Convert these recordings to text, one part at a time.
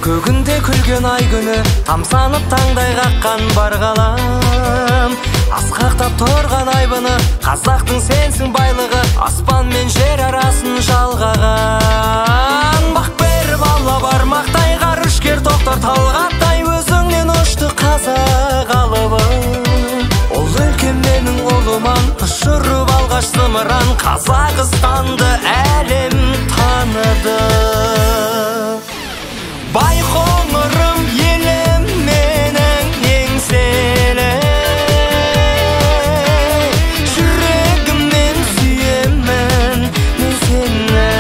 Көгінде күлген ай күні тамсанып таңдай қаққан бар ғалам. Асқақтап тұрған айбыны қазақтың сенсің байлығы, аспан мен жер арасын жалғаған. Бақ беріп алла бармақтай ғарышкер тоқтар талғаттай, өзіңнен ұшты қазақ алыбы. Ол өлкем менің ұлыман, ұшырып алғаш зымыран, Қазақстанды әлем таныды. Байқоңырым елім менің еңселі, жүрегіммен сүйемін мен сені.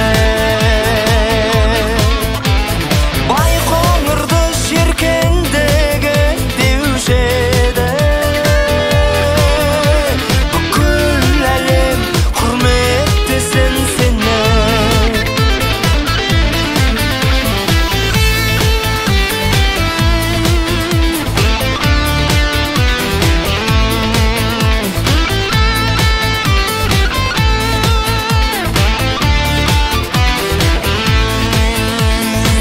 Байқоңырды жеркендегі деуші еді, бүкіл әлем құрметтесін сені.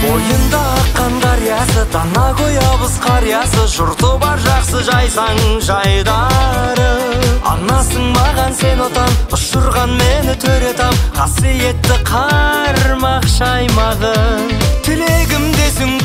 Бойында аққан дариясы, дана қоябыз қариясы, жұрты бар жақсы жайсаң жайдары. Анасың маған сен отан, ұшырған мені төретам, қасиетті қармақ шаймағы. Тілегім десің